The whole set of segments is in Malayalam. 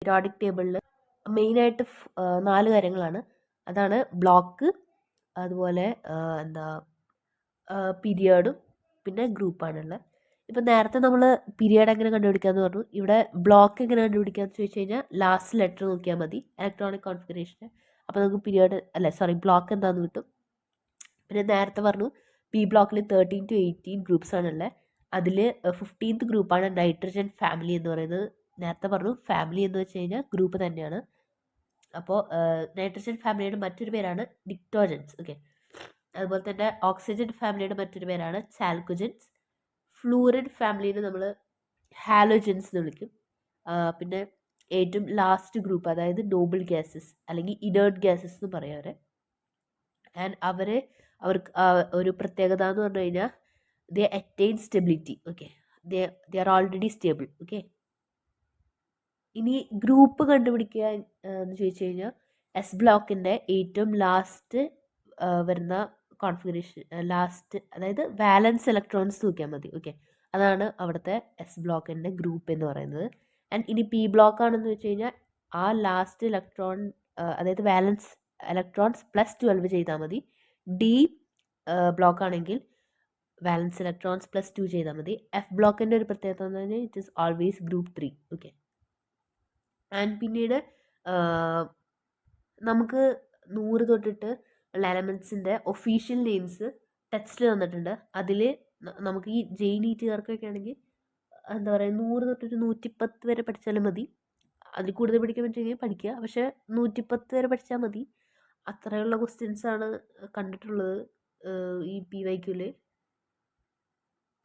പീരിയോഡിക് ടേബിളിൽ മെയിനായിട്ട് 4 കാര്യങ്ങളാണ്. അതാണ് ബ്ലോക്ക്, അതുപോലെ എന്താ പീരിയഡും പിന്നെ ഗ്രൂപ്പാണുള്ളത്. ഇപ്പം നേരത്തെ നമ്മൾ പീരിയഡ് എങ്ങനെ കണ്ടുപിടിക്കാമെന്ന് പറഞ്ഞു. ഇവിടെ ബ്ലോക്ക് എങ്ങനെ കണ്ടുപിടിക്കാമെന്ന് ചോദിച്ചു കഴിഞ്ഞാൽ ലാസ്റ്റ് ലെറ്റർ നോക്കിയാൽ മതി ഇലക്ട്രോണിക് കോൺഫിഗറേഷന്. അപ്പോൾ നമുക്ക് ബ്ലോക്ക് എന്താണെന്ന് കിട്ടും. പിന്നെ നേരത്തെ പറഞ്ഞു പി ബ്ലോക്കിൽ 13 to 18 ഗ്രൂപ്പ്സ് ആണുള്ളത്. അതിൽ 15th ഗ്രൂപ്പാണ് നൈട്രജൻ ഫാമിലി എന്ന് പറയുന്നത്. നേരത്തെ പറഞ്ഞു ഫാമിലി എന്ന് വെച്ച് കഴിഞ്ഞാൽ ഗ്രൂപ്പ് തന്നെയാണ്. അപ്പോൾ നൈട്രജൻ ഫാമിലിയുടെ മറ്റൊരു പേരാണ് നിക്ടോജൻസ്. ഓക്കെ, അതുപോലെ തന്നെ ഓക്സിജൻ ഫാമിലിയുടെ മറ്റൊരു പേരാണ് ചാൽക്കുജൻസ്. ഫ്ലൂറിൻ ഫാമിലിനെ നമ്മൾ ഹാലോജൻസ് എന്ന് വിളിക്കും. പിന്നെ ഏറ്റവും ലാസ്റ്റ് ഗ്രൂപ്പ്, അതായത് നോബിൾ ഗ്യാസസ് അല്ലെങ്കിൽ ഇനേർട്ട് ഗ്യാസസ് എന്ന് പറയും അവരെ. ആൻഡ് അവർക്ക് ഒരു പ്രത്യേകത എന്ന് പറഞ്ഞു കഴിഞ്ഞാൽ they attain stability. Okay, they are already stable. Okay, ഇനി ഗ്രൂപ്പ് കണ്ടുപിടിക്കുക എന്ന് ചോദിച്ചു കഴിഞ്ഞാൽ എസ് ബ്ലോക്കിൻ്റെ ഏറ്റവും ലാസ്റ്റ് വരുന്ന കോൺഫിഗറേഷൻ, അതായത് വാലൻസ് ഇലക്ട്രോൺസ് നോക്കിയാൽ മതി. ഓക്കെ, അതാണ് അവിടുത്തെ എസ് ബ്ലോക്കിൻ്റെ ഗ്രൂപ്പ് എന്ന് പറയുന്നത്. ആൻഡ് ഇനി പി ബ്ലോക്ക് ആണെന്ന് വെച്ച് കഴിഞ്ഞാൽ ആ ലാസ്റ്റ് ഇലക്ട്രോൺ, അതായത് വാലൻസ് ഇലക്ട്രോൺസ് +12 ചെയ്താൽ മതി. ഡി ബ്ലോക്ക് ആണെങ്കിൽ വാലൻസ് ഇലക്ട്രോൺസ് +2 ചെയ്താൽ മതി. എഫ് ബ്ലോക്കിൻ്റെ ഒരു പ്രത്യേകത എന്ന് പറഞ്ഞാൽ it is always group 3. Okay, and പിന്നീട് നമുക്ക് 100 തൊട്ടിട്ട് ഉള്ള എലമെൻറ്റ്സിൻ്റെ ഒഫീഷ്യൽ നെയിംസ് ടെക്സ്റ്റിൽ തന്നിട്ടുണ്ട്. അതിൽ നമുക്ക് ഈ ജെയിനീറ്റുകാർക്കൊക്കെ ആണെങ്കിൽ എന്താ പറയുക, 100 തൊട്ടിട്ട് 110 വരെ പഠിച്ചാലും മതി. അതിൽ കൂടുതൽ പഠിക്കാൻ പറ്റുമെങ്കിൽ പഠിക്കുക, പക്ഷേ 110 വരെ പഠിച്ചാൽ മതി. അത്രയുള്ള ക്വസ്റ്റ്യൻസാണ് കണ്ടിട്ടുള്ളത് ഈ PYQയിൽ.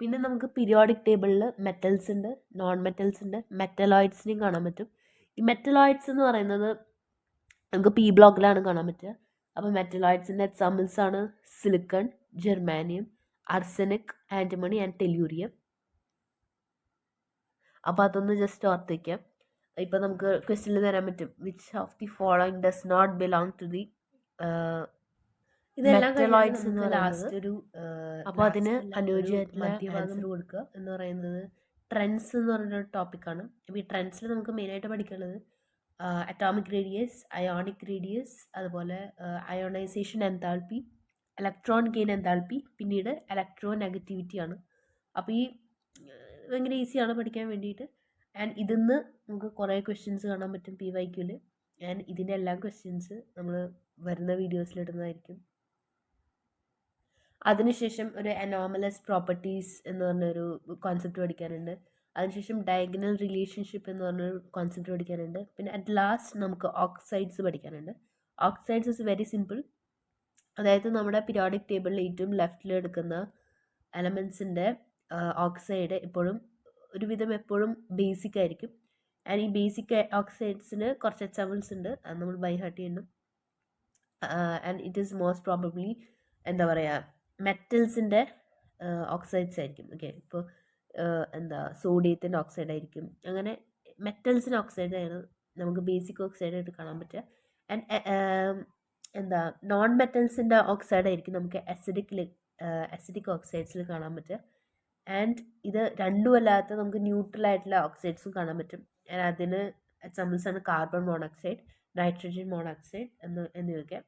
പിന്നെ നമുക്ക് പീരിയോഡിക് ടേബിളിൽ മെറ്റൽസ് ഉണ്ട്, നോൺ മെറ്റൽസ് ഉണ്ട്, മെറ്റലോയിഡ്സിനെയും കാണാൻ പറ്റും. ഈ മെറ്റലോയിഡ്സ് എന്ന് പറയുന്നത് നമുക്ക് പി ബ്ലോക്കിലാണ് കാണാൻ പറ്റുക. അപ്പോൾ മെറ്റലോയിഡ്സിൻ്റെ എക്സാമ്പിൾസ് ആണ് സിലിക്കൺ, ജെർമാനിയം, ആർസെനിക്, ആൻറ്റിമണി ആൻഡ് ടെല്ലൂരിയം. അപ്പോൾ അതൊന്ന് ജസ്റ്റ് ഓർത്ത് വയ്ക്കാം. ഇപ്പോൾ നമുക്ക് ക്വസ്റ്റ്യനിൽ തരാൻ പറ്റും which of the following does not belong to the metalloids എന്ന് ലാസ്റ്റ് ഒരു. അപ്പോൾ അതിന് അനുയോജ്യമായിട്ടുള്ള ആൻസർ കൊടുക്കുക എന്ന് പറയുന്നത് ട്രെൻഡ്സ് എന്ന് പറഞ്ഞൊരു ടോപ്പിക്കാണ്. അപ്പോൾ ഈ ട്രെൻഡ്സിൽ നമുക്ക് മെയിനായിട്ട് പഠിക്കാനുള്ളത് അറ്റോമിക് റേഡിയസ്, അയോണിക് റേഡിയസ്, അതുപോലെ അയോണൈസേഷൻ എൻതാൾപ്പി, ഇലക്ട്രോൺ ഗെയിൻ എൻതാൾപ്പി, പിന്നീട് ഇലക്ട്രോ നെഗറ്റിവിറ്റിയാണ്. അപ്പോൾ ഈ ഭയങ്കര ഈസിയാണ് പഠിക്കാൻ വേണ്ടിയിട്ട്. ആൻഡ് ഇതിന്ന് നമുക്ക് കുറേ ക്വസ്റ്റ്യൻസ് കാണാൻ പറ്റും PYQയിൽ. ആൻഡ് ഇതിൻ്റെ എല്ലാ ക്വസ്റ്റ്യൻസ് നമ്മൾ വരുന്ന വീഡിയോസിലിടുന്നതായിരിക്കും. അതിനുശേഷം ഒരു അനോമലസ് പ്രോപ്പർട്ടീസ് എന്ന് പറഞ്ഞൊരു കോൺസെപ്റ്റ് പഠിക്കാനുണ്ട്. അതിനുശേഷം ഡയഗണൽ റിലേഷൻഷിപ്പ് എന്ന് പറഞ്ഞൊരു കോൺസെപ്റ്റ് പഠിക്കാനുണ്ട്. പിന്നെ അറ്റ് ലാസ്റ്റ് നമുക്ക് ഓക്സൈഡ്സ് പഠിക്കാനുണ്ട്. Oxides is very simple. അതായത് നമ്മുടെ പീരിയോഡിക് ടേബിളിൽ ഏറ്റവും ലെഫ്റ്റിൽ എടുക്കുന്ന എലമെൻസിൻ്റെ ഓക്സൈഡ് എപ്പോഴും ബേസിക് ആയിരിക്കും. ആൻഡ് ഈ ബേസിക് ഓക്സൈഡ്സിന് കുറച്ച് എക്സാമ്പിൾസ് ഉണ്ട്, അത് നമ്മൾ ബൈ ഹാർട്ട് ചെയ്യണം. And it is most probably എന്താ പറയുക, മെറ്റൽസിൻ്റെ ഓക്സൈഡ്സ് ആയിരിക്കും. ഓക്കെ, ഇപ്പോൾ സോഡിയത്തിൻ്റെ ഓക്സൈഡ് ആയിരിക്കും. അങ്ങനെ മെറ്റൽസിൻ്റെ ഓക്സൈഡാണ് നമുക്ക് ബേസിക് ഓക്സൈഡായിട്ട് കാണാൻ പറ്റുക. ആൻഡ് നോൺ മെറ്റൽസിൻ്റെ ഓക്സൈഡ് ആയിരിക്കും നമുക്ക് അസിഡിക് ഓക്സൈഡ്സിൽ കാണാൻ പറ്റുക. ആൻഡ് ഇത് രണ്ടുമല്ലാത്ത നമുക്ക് ന്യൂട്രൽ ആയിട്ടുള്ള ഓക്സൈഡ്സും കാണാൻ പറ്റും. അതിന് എക്സാമ്പിൾസ് ആണ് കാർബൺ മോണോക്സൈഡ്, നൈട്രജൻ മോണോക്സൈഡ് എന്നിവയൊക്കെ.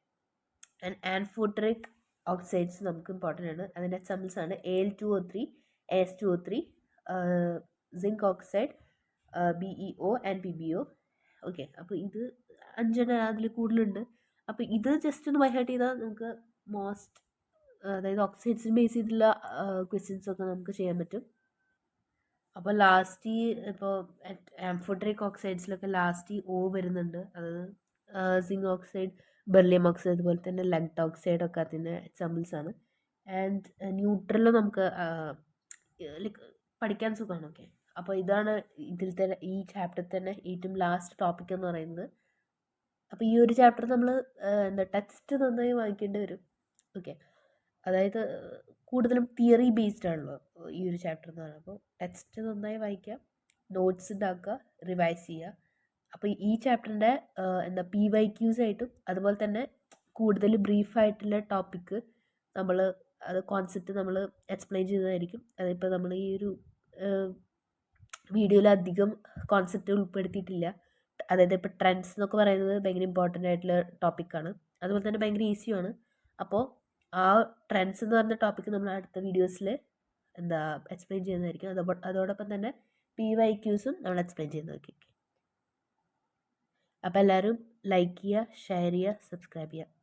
ആൻഡ് ആൻഫോട്ടറിക് ഓക്സൈഡ്സ് നമുക്ക് ഇമ്പോർട്ടൻ്റ് ആണ്. അതിൻ്റെ എക്സാമ്പിൾസ് ആണ് Al2O3, As2O3, zinc oxide, BeO and PbO. Okay, അപ്പോൾ ഇത് 5 അതിൽ കൂടുതലുണ്ട്. അപ്പോൾ ഇത് ജസ്റ്റ് ഒന്ന് ബൈ ഹാർട്ട് ചെയ്താൽ നമുക്ക് അതായത് ഓക്സൈഡ്സിന് ബേസ് ചെയ്തിട്ടുള്ള ക്വസ്റ്റ്യൻസ് ഒക്കെ നമുക്ക് ചെയ്യാൻ പറ്റും. അപ്പോൾ ലാസ്റ്റ് ഇപ്പോൾ ആംഫോട്ടറിക് ഓക്സൈഡ്സിലൊക്കെ ലാസ്റ്റ് O വരുന്നുണ്ട്. അത് സിങ്ക് ഓക്സൈഡ്, ബെർലിയം ഓക്സൈഡ്, അതുപോലെ തന്നെ ലെഡ് ഓക്സൈഡ് ഒക്കെ അതിൻ്റെ എക്സാമ്പിൾസ് ആണ്. ആൻഡ് ന്യൂട്രൽ നമുക്ക് പഠിക്കാൻ സുഖമാണ്. ഓക്കെ, അപ്പോൾ ഇതാണ് ഈ ചാപ്റ്ററിൽ തന്നെ ഏറ്റവും ലാസ്റ്റ് ടോപ്പിക് എന്ന് പറയുന്നത്. അപ്പോൾ ഈ ഒരു ചാപ്റ്റർ നമ്മൾ ടെക്സ്റ്റ് നന്നായി വായിക്കേണ്ടി വരും. ഓക്കെ, അതായത് കൂടുതലും തിയറി ബേസ്ഡ് ആണല്ലോ ഈ ഒരു ചാപ്റ്റർ എന്ന് പറയുന്നത്. അപ്പോൾ ടെക്സ്റ്റ് നന്നായി വായിക്കുക, നോട്ട്സ് ഉണ്ടാക്കുക, റിവൈസ് ചെയ്യുക. അപ്പോൾ ഈ ചാപ്റ്ററിൻ്റെ PYQs ആയിട്ടും അതുപോലെ തന്നെ കൂടുതൽ ബ്രീഫായിട്ടുള്ള ടോപ്പിക്ക് കോൺസെപ്റ്റ് നമ്മൾ എക്സ്പ്ലെയിൻ ചെയ്യുന്നതായിരിക്കും. അതിപ്പോൾ നമ്മൾ ഈ ഒരു വീഡിയോയിൽ അധികം കോൺസെപ്റ്റ് ഉൾപ്പെടുത്തിയിട്ടില്ല. അതായത് ഇപ്പോൾ ട്രെൻഡ്സ് എന്നൊക്കെ പറയുന്നത് ഭയങ്കര ഇമ്പോർട്ടൻ്റ് ആയിട്ടുള്ള ടോപ്പിക്കാണ്. അതുപോലെ തന്നെ ഭയങ്കര ഈസിയുമാണ്. അപ്പോൾ ആ ട്രെൻഡ്സ് എന്ന് പറഞ്ഞ ടോപ്പിക്ക് നമ്മൾ അടുത്ത വീഡിയോസിൽ എക്സ്പ്ലെയിൻ ചെയ്യുന്നതായിരിക്കും. അതോടൊപ്പം തന്നെ PYQസും നമ്മൾ എക്സ്പ്ലെയിൻ ചെയ്യുന്നതായിരിക്കും. അപ്പോൾ എല്ലാവരും ലൈക്ക് ചെയ്യുക, ഷെയർ ചെയ്യുക, സബ്സ്ക്രൈബ് ചെയ്യുക.